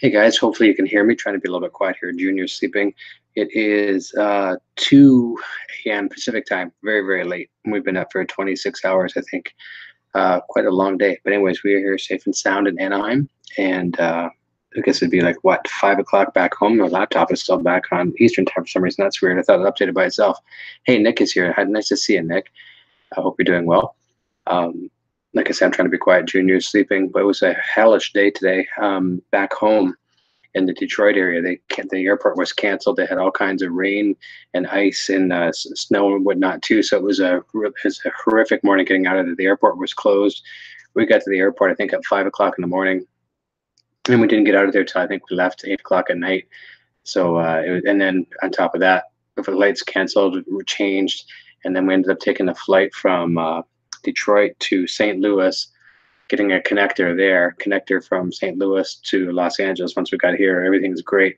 Hey guys, hopefully you can hear me. Trying to be a little bit quiet here. Junior's sleeping. It is 2 a.m. Pacific time. Very, very late. We've been up for 26 hours, I think. Quite a long day. But anyways, we are here safe and sound in Anaheim. And I guess it'd be like, what, 5 o'clock back home? My laptop is still back on Eastern time for some reason. That's weird. I thought it updated by itself. Hey, Nick is here. Nice to see you, Nick. I hope you're doing well. Like I said, I'm trying to be quiet. Junior's sleeping, but it was a hellish day today. Back home in the Detroit area, the airport was canceled. They had all kinds of rain and ice and snow and whatnot too. So it was a horrific morning getting out of there. The airport was closed. We got to the airport I think at 5 o'clock in the morning, and we didn't get out of there till I think we left 8 o'clock at night. So and then on top of that, the flights canceled, were changed, and then we ended up taking a flight from Detroit to St. Louis, getting a connector from St. Louis to Los Angeles. Once we got here, everything's great.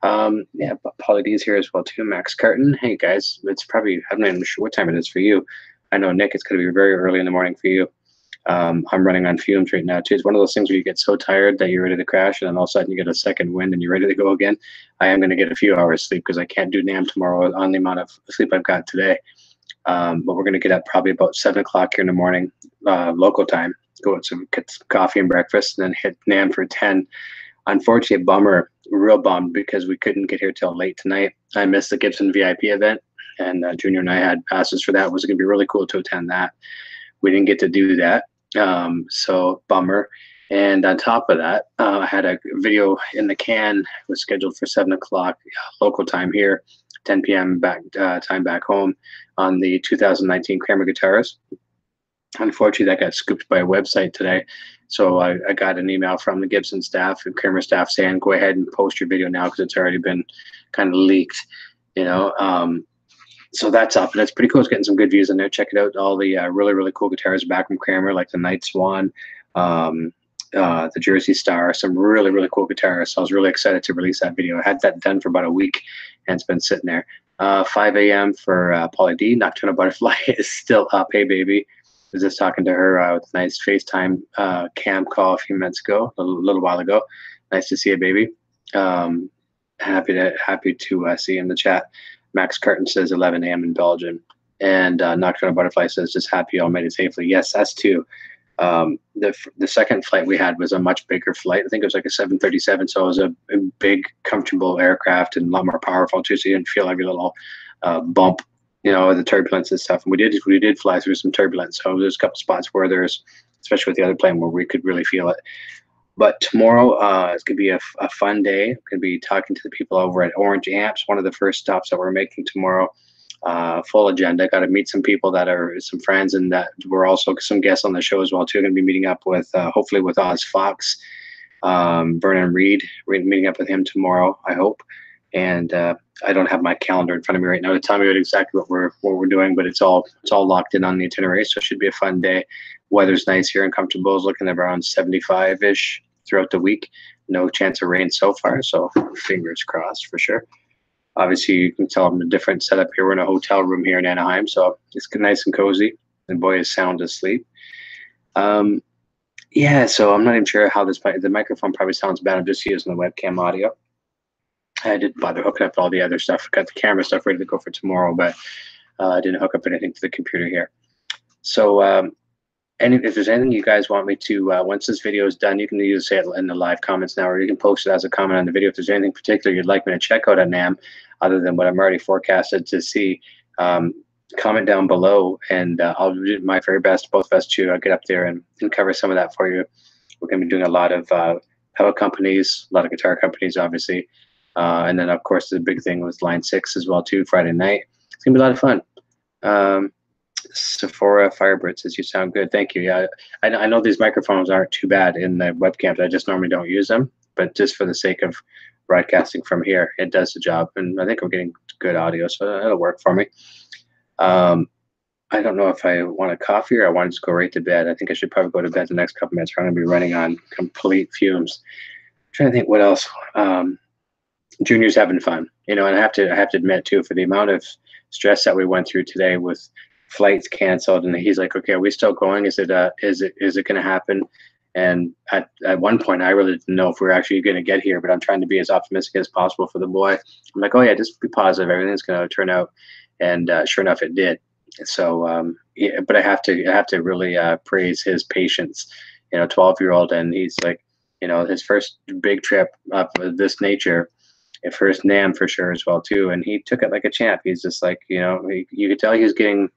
Yeah, Pauly D's here as well too. Max Carton. Hey guys, it's probably, I'm not even sure what time it is for you. I know Nick, it's going to be very early in the morning for you. I'm running on fumes right now too. It's one of those things where you get so tired that you're ready to crash, and then all of a sudden you get a second wind and you're ready to go again. I am going to get a few hours sleep because I can't do NAMM tomorrow on the amount of sleep I've got today. But we're going to get up probably about 7 o'clock here in the morning, local time. Go get some coffee and breakfast, and then hit NAMM for 10. Unfortunately, bummer, real bummed, because we couldn't get here till late tonight. I missed the Gibson VIP event, and Junior and I had passes for that. It was going to be really cool to attend that. We didn't get to do that, so bummer. And on top of that, I had a video in the can. It was scheduled for 7 o'clock local time here, 10 p.m. time back home, on the 2019 Kramer guitars. Unfortunately, that got scooped by a website today. So I got an email from the Gibson staff and Kramer staff saying, go ahead and post your video now because it's already been kind of leaked, you know. So that's up, and it's pretty cool. It's getting some good views in there. Check it out. All the really, really cool guitars back from Kramer, like the Night Swan, the Jersey Star, some really, really cool guitars. So I was really excited to release that video. I had that done for about a week, and it's been sitting there. 5 a.m. for Pauly D. Nocturnal Butterfly is still up. Hey, baby. I was just talking to her with a nice FaceTime cam call a few minutes ago, a little while ago. Nice to see you, baby. Happy to see you in the chat. Max Carton says 11 a.m. in Belgium. And Nocturnal Butterfly says, just happy all made it safely. Yes, us too. The second flight we had was a much bigger flight. I think it was like a 737, so it was a big, comfortable aircraft and a lot more powerful too, so you didn't feel every little bump, you know, the turbulence and stuff. And we did fly through some turbulence, so there's a couple spots where there's, especially with the other plane, where we could really feel it. But tomorrow it's going to be a fun day. I'm going to be talking to the people over at Orange Amps, one of the first stops that we're making tomorrow. Full agenda. Got to meet some people that are some friends, and that we're also some guests on the show as well too. Going to be meeting up with hopefully with Oz Fox, Vernon Reed. We're meeting up with him tomorrow, I hope. And I don't have my calendar in front of me right now to tell me exactly what we're doing, but it's all locked in on the itinerary, so it should be a fun day. Weather's nice here and comfortable. It's looking at around 75-ish throughout the week. No chance of rain so far, so fingers crossed for sure. Obviously, you can tell I'm a different setup here. We're in a hotel room here in Anaheim, so it's nice and cozy. And boy, is sound asleep. Yeah, so I'm not even sure how the microphone probably sounds bad. I'm just using the webcam audio. I didn't bother hooking up all the other stuff. Got the camera stuff ready to go for tomorrow, but I didn't hook up anything to the computer here. So if there's anything you guys want me to, once this video is done, you can either say it in the live comments now, or you can post it as a comment on the video. If there's anything particular you'd like me to check out on NAMM, other than what I'm already forecasted to see, comment down below, and I'll do my very best, both of us, to get up there and cover some of that for you. We're going to be doing a lot of pedal companies, a lot of guitar companies, obviously. And then, of course, the big thing was Line 6 as well, too, Friday night. It's going to be a lot of fun. Sephora Firebird says, you sound good. Thank you. Yeah, I know these microphones aren't too bad in the webcams. I just normally don't use them. But just for the sake of broadcasting from here, it does the job. And I think I'm getting good audio, so it'll work for me. I don't know if I want a coffee or I want to just go right to bed. I think I should probably go to bed the next couple minutes. I'm going to be running on complete fumes. I'm trying to think what else. Junior's having fun, you know, and I have to admit too, for the amount of stress that we went through today with flights canceled, and he's like, okay, are we still going? Is it going to happen? And at one point, I really didn't know if we were actually going to get here, but I'm trying to be as optimistic as possible for the boy. I'm like, oh yeah, just be positive. Everything's going to turn out. And sure enough, it did. So, yeah, but I have to really praise his patience. 12-year-old, and he's like, his first big trip of this nature, and first NAM for sure as well too. And he took it like a champ. He's just like, you could tell he was getting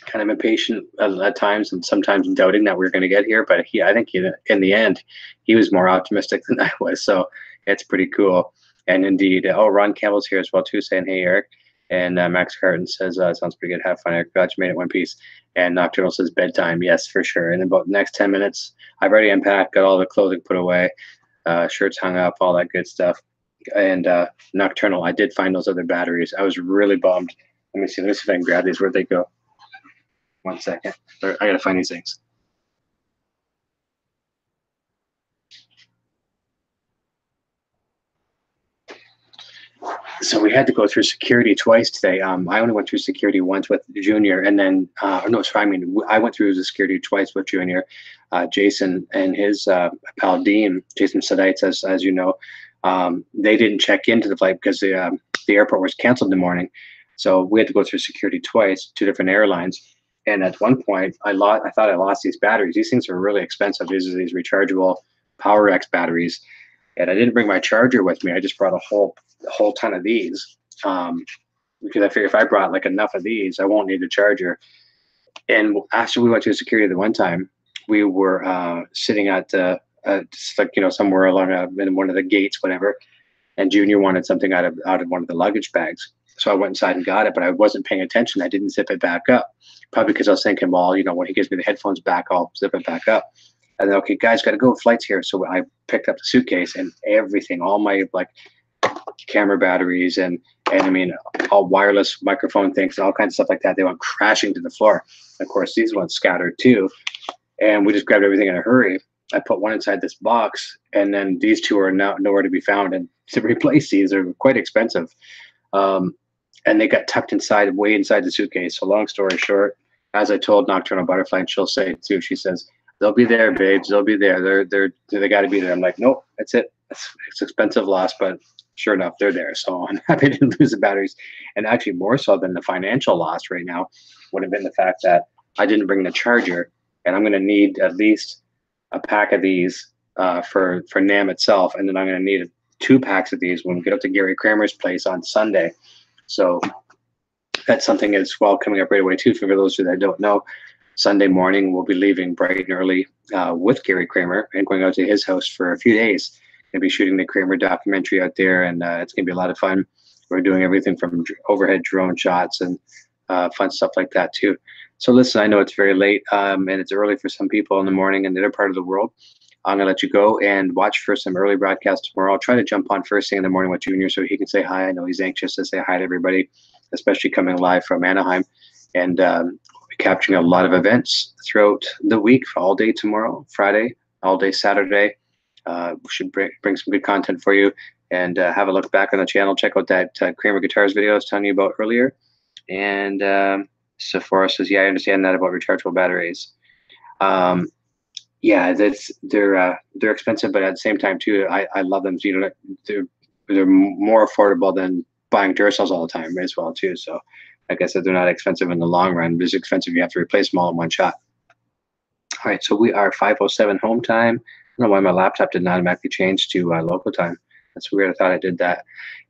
kind of impatient at times, and sometimes doubting that we were going to get here. But I think in the end, he was more optimistic than I was. So it's pretty cool. And indeed, Ron Campbell's here as well too, saying, "Hey, Eric." And Max Carton says, "Sounds pretty good. Have fun, Eric. Glad you made it one piece." And Nocturnal says, "Bedtime." Yes, for sure. And in about the next 10 minutes, I've already unpacked, got all the clothing put away, shirts hung up, all that good stuff. And Nocturnal, I did find those other batteries. I was really bummed. Let me see if I can grab these. Where'd they go? 1 second. I gotta find these things. So we had to go through security twice today. I only went through security once with Junior, and then no, sorry, I went through the security twice with Junior. Jason and his pal Dean, Jason Sadites, as you know, they didn't check into the flight because the airport was canceled in the morning. So we had to go through security twice, 2 different airlines. And at one point, I thought I lost these batteries. These things are really expensive. These are these rechargeable PowerX batteries, and I didn't bring my charger with me. I just brought a whole ton of these because I figured if I brought like enough of these, I won't need a charger. And after we went to security the one time, we were sitting at just like somewhere along in one of the gates, whatever. And Junior wanted something out of one of the luggage bags. So I went inside and got it, but I wasn't paying attention. I didn't zip it back up, probably because I was thinking, well, when he gives me the headphones back, I'll zip it back up. And then, okay, guys, got to go. Flight's here. So I picked up the suitcase and everything, all my like camera batteries and I mean, all wireless microphone things, all kinds of stuff like that. They went crashing to the floor. Of course, these ones scattered too. And we just grabbed everything in a hurry. I put one inside this box, and then these 2 are now nowhere to be found. And to replace these are quite expensive. And they got tucked way inside the suitcase. So long story short, as I told Nocturnal Butterfly, and she'll say it too, she says, "They'll be there, babes. They'll be there. They got to be there." I'm like, nope, that's it. It's expensive loss, but sure enough, they're there. So I'm happy to lose the batteries. And actually more so than the financial loss right now would have been the fact that I didn't bring the charger, and I'm going to need at least a pack of these for NAM itself. And then I'm going to need 2 packs of these when we get up to Gary Kramer's place on Sunday. So that's something as well coming up right away too. For those that don't know, Sunday morning we'll be leaving bright and early with Gary Kramer and going out to his house for a few days. We'll be shooting the Kramer documentary out there, and it's going to be a lot of fun. We're doing everything from overhead drone shots and fun stuff like that too. So listen, I know it's very late and it's early for some people in the morning in the other part of the world. I'm going to let you go and watch for some early broadcasts tomorrow. I'll try to jump on first thing in the morning with Junior so he can say hi. I know he's anxious to say hi to everybody, especially coming live from Anaheim. And we'll be capturing a lot of events throughout the week, all day tomorrow, Friday, all day Saturday. We should bring some good content for you, and have a look back on the channel. Check out that Kramer Guitars video I was telling you about earlier. And Sephora says, yeah, I understand that about rechargeable batteries. Yeah, they're expensive, but at the same time too, I love them. So, they're more affordable than buying Duracells all the time as well too. So like I said, they're not expensive in the long run. It's expensive. You have to replace them all in one shot. All right, so we are 5:07 home time. I don't know why my laptop didn't automatically change to local time. That's weird. I thought I did that.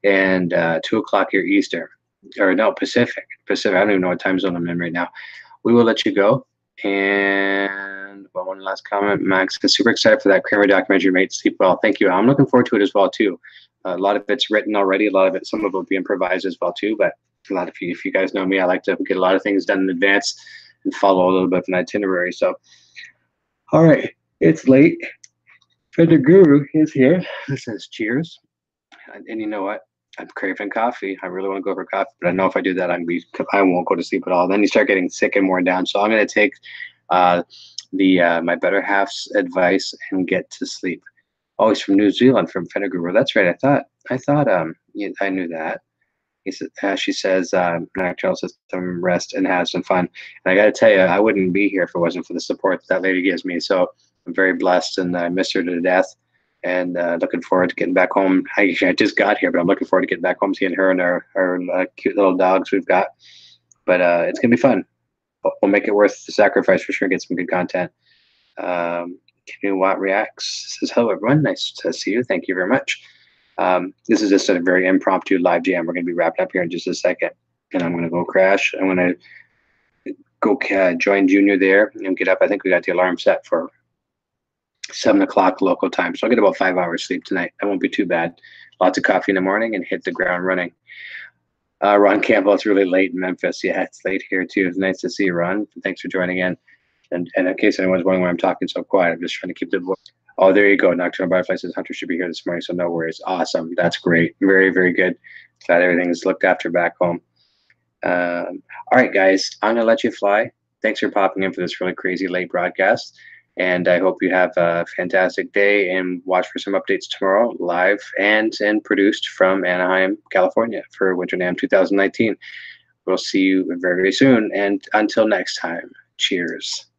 And 2 o'clock here Eastern, or no, Pacific. I don't even know what time zone I'm in right now. We will let you go. And one last comment. Max is super excited for that Kramer documentary, Mate Sleep Well. Thank you. I'm looking forward to it as well too. A lot of it's written already. A lot of it, some of it will be improvised as well too. But a lot of you, if you guys know me, I like to get a lot of things done in advance and follow a little bit of an itinerary. So, all right, it's late. Fender Guru is here. This says cheers. And you know what? I'm craving coffee. I really want to go for coffee, but I know if I do that, I won't go to sleep at all. Then you start getting sick and worn down. So I'm going to take my better half's advice and get to sleep. Oh, he's from New Zealand, from Fender Guru. That's right. I thought I knew that. He said, she says, natural system, rest and have some fun. And I got to tell you, I wouldn't be here if it wasn't for the support that lady gives me. So I'm very blessed, and I miss her to death. And looking forward to getting back home. I just got here, but I'm looking forward to getting back home, seeing her and our cute little dogs we've got. But it's gonna be fun. We'll make it worth the sacrifice for sure. Get some good content. Kenny Watt reacts says, "Hello everyone, nice to see you. Thank you very much." This is just a very impromptu live jam. We're gonna be wrapping up here in just a second, and I'm gonna go crash. I'm gonna go join Junior there and get up. I think we got the alarm set for 7 o'clock local time, so I'll get about 5 hours sleep tonight. That won't be too bad. Lots of coffee in the morning and hit the ground running. Ron Campbell, it's really late in Memphis. Yeah, it's late here too. It's nice to see you, Ron. Thanks for joining in. And in case anyone's wondering why I'm talking so quiet, I'm just trying to keep the voice. Oh, there you go. Nocturnal Butterfly says Hunter should be here this morning, so no worries. Awesome. That's great. Very, very good. Glad everything's looked after back home. All right, guys, I'm going to let you fly. Thanks for popping in for this really crazy late broadcast. And I hope you have a fantastic day, and watch for some updates tomorrow, live and produced from Anaheim, California for Winter NAMM 2019. We'll see you very, very soon. And until next time, cheers.